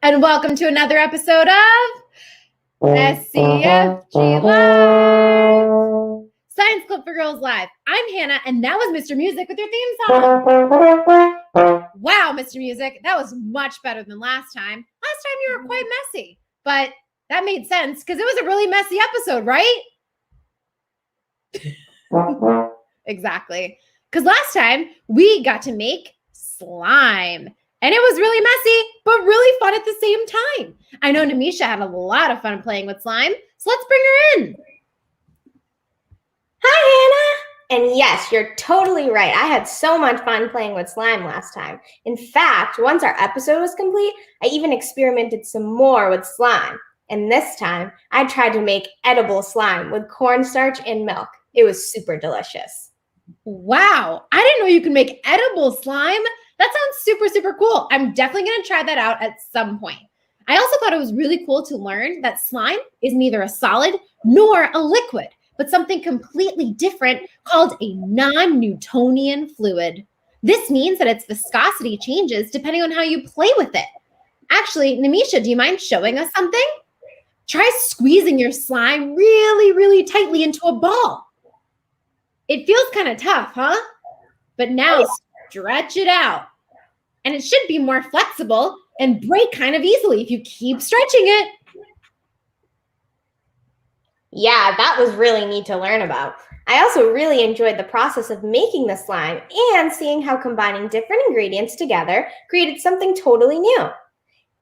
And welcome to another episode of SCFG Live, Science Club for Girls Live. I'm Hannah, and that was Mr. Music with your theme song. Wow, Mr. Music, that was much better than last time. Last time you were quite messy, but that made sense because it was a really messy episode, right? Exactly. Because last time we got to make slime. And it was really messy, but really fun at the same time. I know Namisha had a lot of fun playing with slime, so let's bring her in. Hi, Hannah! And yes, you're totally right. I had so much fun playing with slime last time. In fact, once our episode was complete, I even experimented some more with slime. And this time, I tried to make edible slime with cornstarch and milk. It was super delicious. Wow, I didn't know you could make edible slime. That sounds super, super cool. I'm definitely going to try that out at some point. I also thought it was really cool to learn that slime is neither a solid nor a liquid, but something completely different called a non-Newtonian fluid. This means that its viscosity changes depending on how you play with it. Actually, Namisha, do you mind showing us something? Try squeezing your slime really, really tightly into a ball. It feels kind of tough, huh? But now stretch it out. And it should be more flexible and break kind of easily if you keep stretching it. Yeah, that was really neat to learn about. I also really enjoyed the process of making the slime and seeing how combining different ingredients together created something totally new.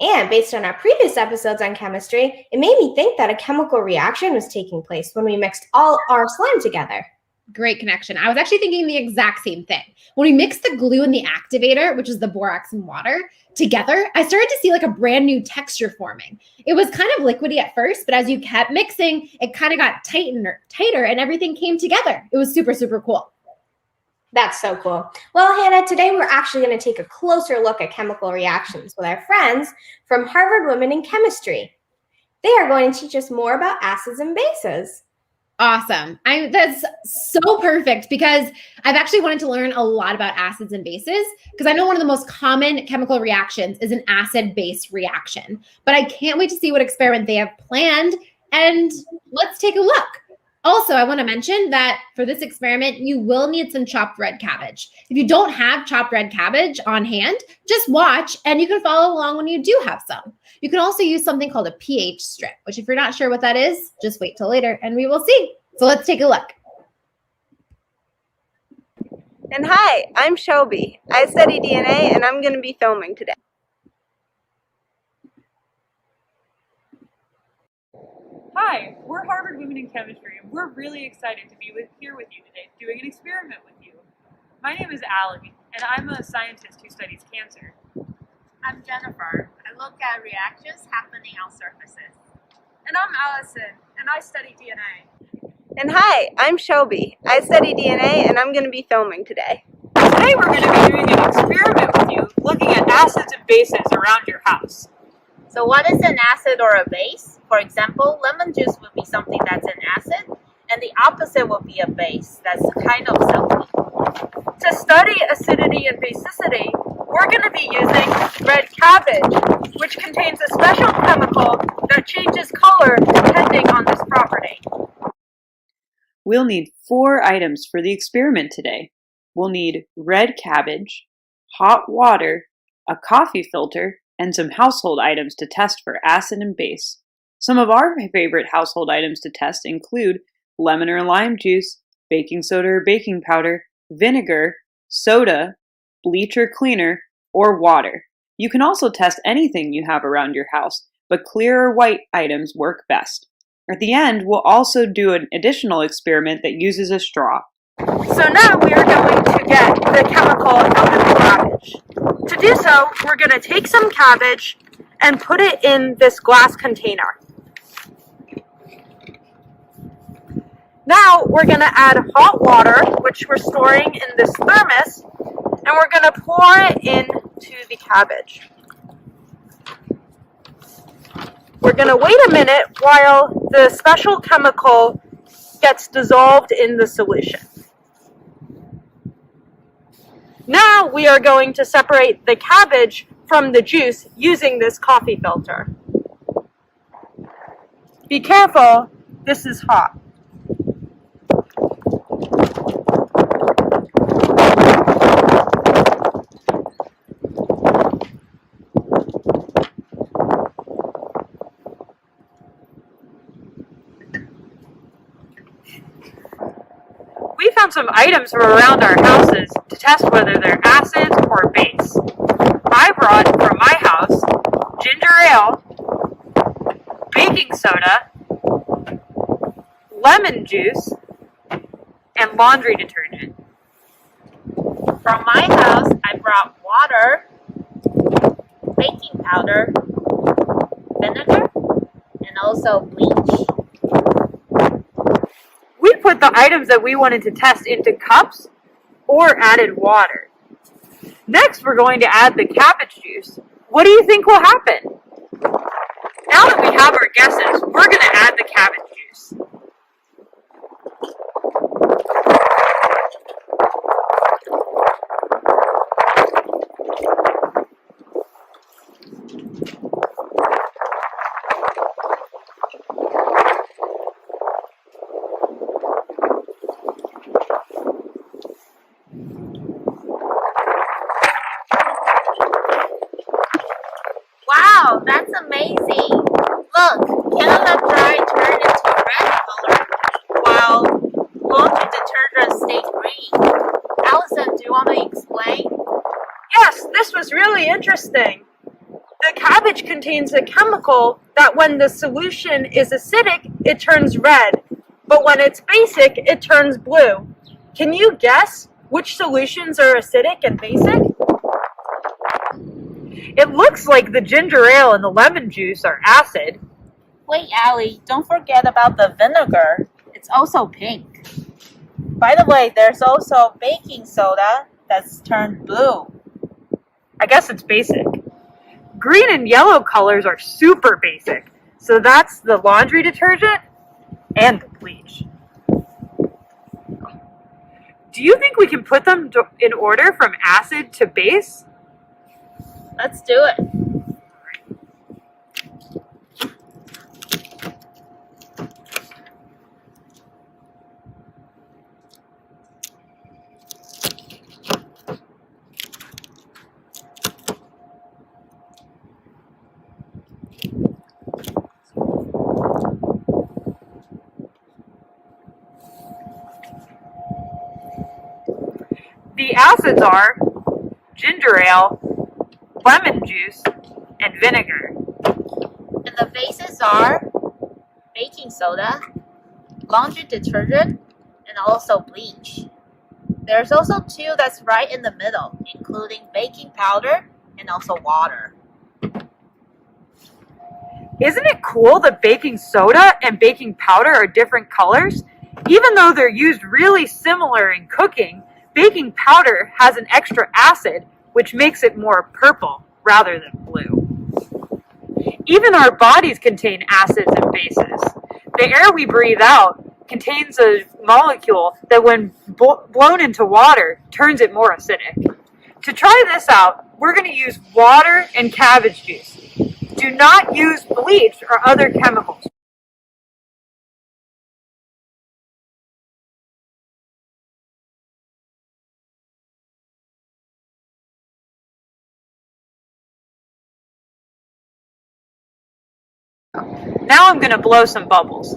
And based on our previous episodes on chemistry, it made me think that a chemical reaction was taking place when we mixed all our slime together. Great connection. I was actually thinking the exact same thing. When we mixed the glue and the activator, which is the borax and water, together, I started to see like a brand new texture forming. It was kind of liquidy at first, but as you kept mixing, it kind of got tighter and everything came together. It was super, super cool. That's so cool. Well, Hannah, today we're actually going to take a closer look at chemical reactions with our friends from Harvard Women in Chemistry. They are going to teach us more about acids and bases. Awesome. That's so perfect because I've actually wanted to learn a lot about acids and bases because I know one of the most common chemical reactions is an acid-base reaction. But I can't wait to see what experiment they have planned, and let's take a look. Also, I want to mention that for this experiment, you will need some chopped red cabbage. If you don't have chopped red cabbage on hand, just watch and you can follow along when you do have some. You can also use something called a pH strip, which if you're not sure what that is, just wait till later and we will see. So let's take a look. And hi, I'm Shelby. I study DNA and I'm going to be filming today. Hi, we're Harvard Women in Chemistry, and we're really excited to be here with you today doing an experiment with you. My name is Allie, and I'm a scientist who studies cancer. I'm Jennifer. I look at reactions happening on surfaces. And I'm Allison, and I study DNA. And hi, I'm Shelby. I study DNA and I'm going to be filming today. Today we're going to be doing an experiment with you, looking at acids and bases around your house. So what is an acid or a base? For example, lemon juice would be something that's an acid, and the opposite would be a base that's kind of soapy. To study acidity and basicity, we're going to be using red cabbage, which contains a special chemical that changes color depending on this property. We'll need 4 items for the experiment today. We'll need red cabbage, hot water, a coffee filter, and some household items to test for acid and base. Some of our favorite household items to test include lemon or lime juice, baking soda or baking powder, vinegar, soda, bleach or cleaner, or water. You can also test anything you have around your house, but clear or white items work best. At the end, we'll also do an additional experiment that uses a straw. So now we are going to get the chemical out of the cabbage. To do so, we're going to take some cabbage and put it in this glass container. Now we're going to add hot water, which we're storing in this thermos, and we're going to pour it into the cabbage. We're going to wait a minute while the special chemical gets dissolved in the solution. Now we are going to separate the cabbage from the juice using this coffee filter. Be careful, this is hot. We found some items from around our houses to test whether they're acids or base. I brought brought from my house ginger ale, baking soda, lemon juice, and laundry detergent. From my house, I brought water, baking powder, vinegar, and also bleach. We put the items that we wanted to test into cups or added water. Next, we're going to add the cabbage juice. What do you think will happen? Now that we have our guesses, we're going to add the cabbage juice. Wow, that's amazing! Look, Canada Dry turned into a red color, while laundry detergent stayed green. Allison, do you want to explain? Yes, this was really interesting. The cabbage contains a chemical that when the solution is acidic, it turns red, but when it's basic, it turns blue. Can you guess which solutions are acidic and basic? It looks like the ginger ale and the lemon juice are acid. Wait, Allie, don't forget about the vinegar. It's also pink. By the way, there's also baking soda that's turned blue. I guess it's basic. Green and yellow colors are super basic. So that's the laundry detergent and the bleach. Do you think we can put them in order from acid to base? Let's do it. The acids are ginger ale, lemon juice, and vinegar. And the bases are baking soda, laundry detergent, and also bleach. There's also two that's right in the middle, including baking powder and also water. Isn't it cool that baking soda and baking powder are different colors? Even though they're used really similar in cooking, baking powder has an extra acid, which makes it more purple rather than blue. Even our bodies contain acids and bases. The air we breathe out contains a molecule that when blown into water turns it more acidic. To try this out, we're going to use water and cabbage juice. Do not use bleach or other chemicals. Now I'm going to blow some bubbles.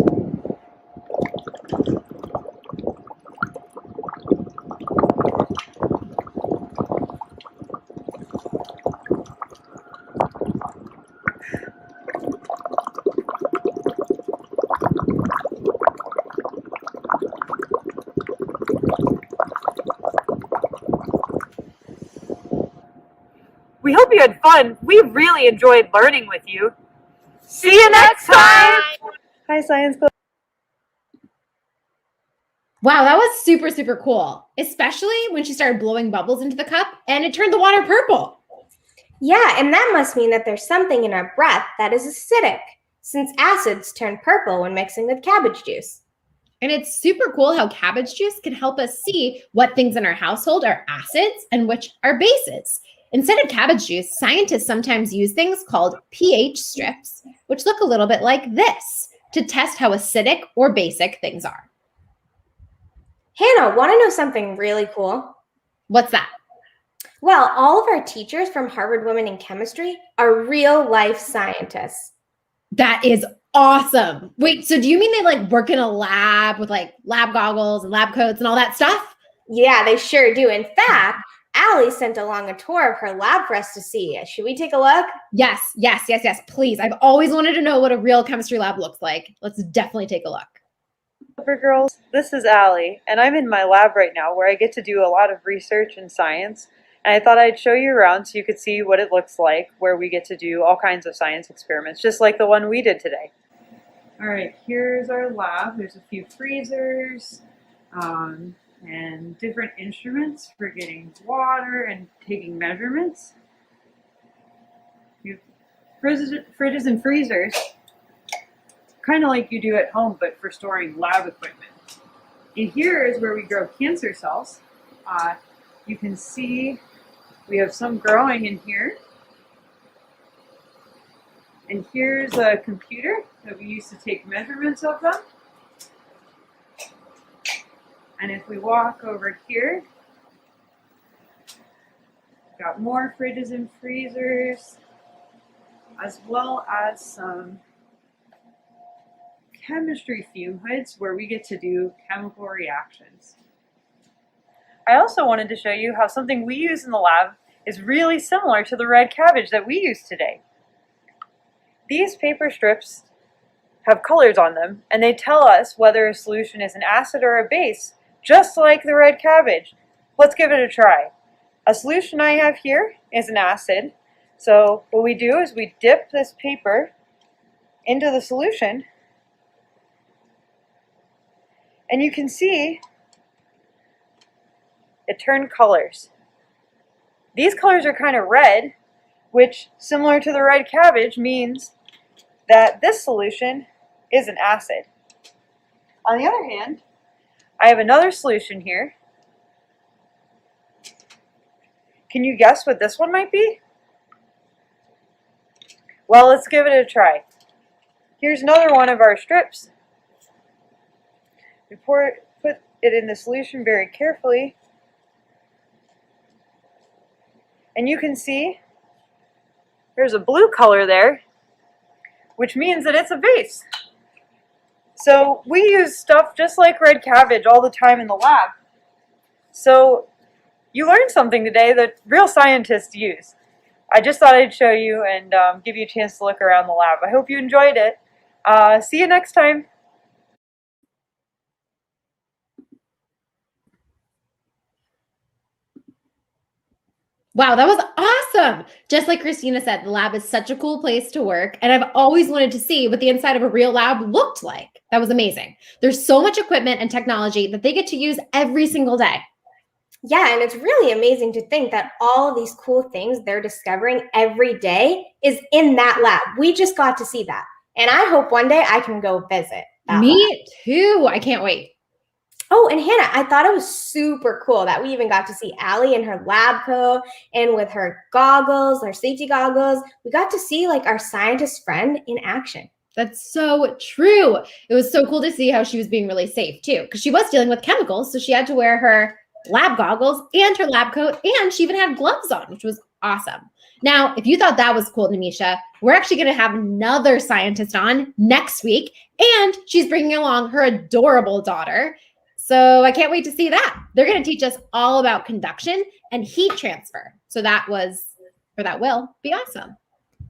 We hope you had fun. We really enjoyed learning with you. See you next time! Hi, Science Club. Wow, that was super, super cool. Especially when she started blowing bubbles into the cup and it turned the water purple. Yeah, and that must mean that there's something in our breath that is acidic, since acids turn purple when mixing with cabbage juice. And it's super cool how cabbage juice can help us see what things in our household are acids and which are bases. Instead of cabbage juice, scientists sometimes use things called pH strips, which look a little bit like this, to test how acidic or basic things are. Hannah, want to know something really cool? What's that? Well, all of our teachers from Harvard Women in Chemistry are real-life scientists. That is awesome. Wait, so do you mean they like work in a lab with like lab goggles and lab coats and all that stuff? Yeah, they sure do. In fact, Allie sent along a tour of her lab for us to see. Should we take a look? Yes, please. I've always wanted to know what a real chemistry lab looks like. Let's definitely take a look. Super girls, this is Allie, and I'm in my lab right now where I get to do a lot of research and science. And I thought I'd show you around so you could see what it looks like, where we get to do all kinds of science experiments, just like the one we did today. All right, here's our lab. There's a few freezers and different instruments for getting water and taking measurements. You have fridges and freezers, kind of like you do at home, but for storing lab equipment. And here is where we grow cancer cells. You can see we have some growing in here. And here's a computer that we use to take measurements of them. And if we walk over here, we've got more fridges and freezers, as well as some chemistry fume hoods where we get to do chemical reactions. I also wanted to show you how something we use in the lab is really similar to the red cabbage that we use today. These paper strips have colors on them, and they tell us whether a solution is an acid or a base, just like the red cabbage. Let's give it a try. A solution I have here is an acid. So what we do is we dip this paper into the solution, and you can see it turned colors. These colors are kind of red, which, similar to the red cabbage, means that this solution is an acid. On the other hand, I have another solution here. Can you guess what this one might be? Well, let's give it a try. Here's another one of our strips. We put it in the solution very carefully. And you can see there's a blue color there, which means that it's a base. So we use stuff just like red cabbage all the time in the lab. So you learned something today that real scientists use. I just thought I'd show you and give you a chance to look around the lab. I hope you enjoyed it. See you next time. Wow, that was awesome. Just like Christina said, the lab is such a cool place to work. And I've always wanted to see what the inside of a real lab looked like. That was amazing. There's so much equipment and technology that they get to use every single day. Yeah, and it's really amazing to think that all of these cool things they're discovering every day is in that lab. We just got to see that. And I hope one day I can go visit that Me lab. too. I can't wait. Oh, and Hannah, I thought it was super cool that we even got to see Allie in her lab coat and with her goggles, her safety goggles. We got to see like our scientist friend in action. That's so true. It was so cool to see how she was being really safe too, because she was dealing with chemicals. So she had to wear her lab goggles and her lab coat, and she even had gloves on, which was awesome. Now, if you thought that was cool, Namisha, we're actually going to have another scientist on next week, and she's bringing along her adorable daughter. So I can't wait to see that. They're going to teach us all about conduction and heat transfer. So that will be awesome.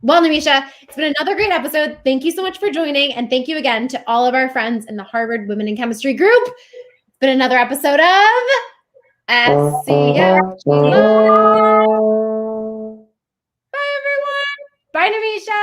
Well, Namisha, it's been another great episode. Thank you so much for joining. And thank you again to all of our friends in the Harvard Women in Chemistry group. It's been another episode of SCFG. Bye, everyone. Bye, Namisha.